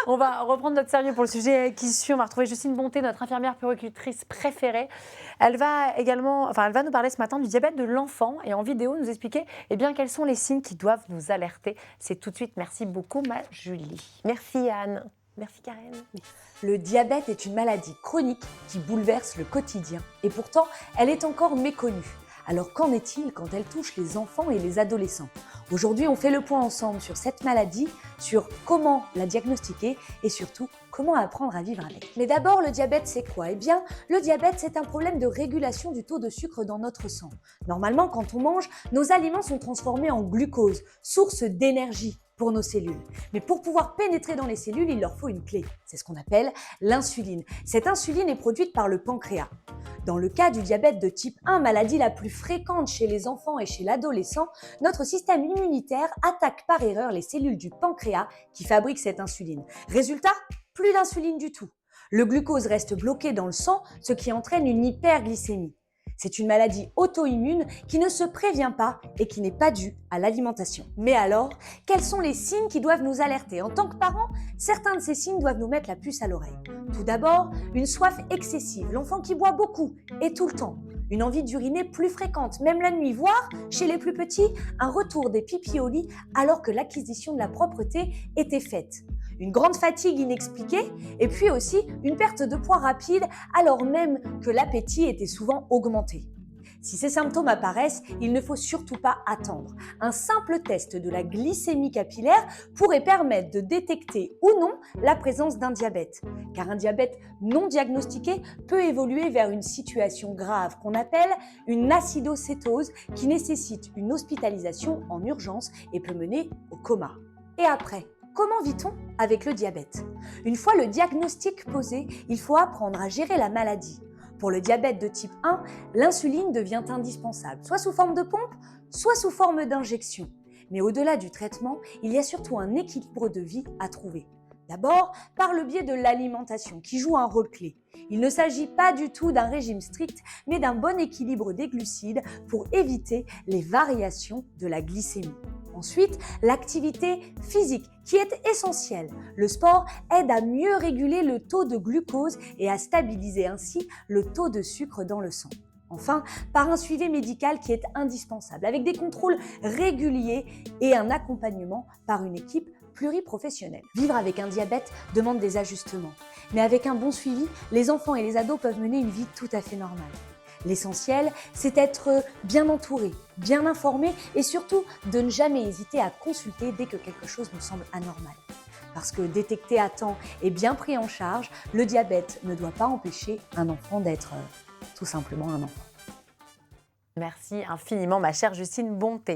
On va reprendre notre sérieux pour le sujet qui suit. On va retrouver Justine Bonté, notre infirmière puéricultrice préférée. Elle va nous parler ce matin du diabète de l'enfant et en vidéo nous expliquer quels sont les signes qui doivent nous alerter. C'est tout de suite. Merci beaucoup, ma Julie. Merci Anne. Merci Karen. Le diabète est une maladie chronique qui bouleverse le quotidien. Et pourtant, elle est encore méconnue. Alors qu'en est-il quand elle touche les enfants et les adolescents? Aujourd'hui, on fait le point ensemble sur cette maladie, sur comment la diagnostiquer et surtout comment apprendre à vivre avec. Mais d'abord, le diabète, c'est quoi? Eh bien, le diabète, c'est un problème de régulation du taux de sucre dans notre sang. Normalement, quand on mange, nos aliments sont transformés en glucose, source d'énergie pour nos cellules. Mais pour pouvoir pénétrer dans les cellules, il leur faut une clé. C'est ce qu'on appelle l'insuline. Cette insuline est produite par le pancréas. Dans le cas du diabète de type 1, maladie la plus fréquente chez les enfants et chez l'adolescent, notre système immunitaire attaque par erreur les cellules du pancréas qui fabriquent cette insuline. Résultat, plus d'insuline du tout. Le glucose reste bloqué dans le sang, ce qui entraîne une hyperglycémie. C'est une maladie auto-immune qui ne se prévient pas et qui n'est pas due à l'alimentation. Mais alors, quels sont les signes qui doivent nous alerter? En tant que parents, certains de ces signes doivent nous mettre la puce à l'oreille. Tout d'abord, une soif excessive, l'enfant qui boit beaucoup et tout le temps. Une envie d'uriner plus fréquente, même la nuit, voire, chez les plus petits, un retour des pipis au lit alors que l'acquisition de la propreté était faite. Une grande fatigue inexpliquée et puis aussi une perte de poids rapide alors même que l'appétit était souvent augmenté. Si ces symptômes apparaissent, il ne faut surtout pas attendre. Un simple test de la glycémie capillaire pourrait permettre de détecter ou non la présence d'un diabète. Car un diabète non diagnostiqué peut évoluer vers une situation grave qu'on appelle une acidocétose qui nécessite une hospitalisation en urgence et peut mener au coma. Et après, comment vit-on avec le diabète? Une fois le diagnostic posé, il faut apprendre à gérer la maladie. Pour le diabète de type 1, l'insuline devient indispensable, soit sous forme de pompe, soit sous forme d'injection. Mais au-delà du traitement, il y a surtout un équilibre de vie à trouver. D'abord, par le biais de l'alimentation, qui joue un rôle clé. Il ne s'agit pas du tout d'un régime strict, mais d'un bon équilibre des glucides pour éviter les variations de la glycémie. Ensuite, l'activité physique qui est essentielle. Le sport aide à mieux réguler le taux de glucose et à stabiliser ainsi le taux de sucre dans le sang. Enfin, par un suivi médical qui est indispensable, avec des contrôles réguliers et un accompagnement par une équipe pluriprofessionnelle. Vivre avec un diabète demande des ajustements, mais avec un bon suivi, les enfants et les ados peuvent mener une vie tout à fait normale. L'essentiel, c'est d'être bien entouré, bien informé et surtout de ne jamais hésiter à consulter dès que quelque chose nous semble anormal. Parce que détecté à temps et bien pris en charge, le diabète ne doit pas empêcher un enfant d'être tout simplement un enfant. Merci infiniment, ma chère Justine Bonté.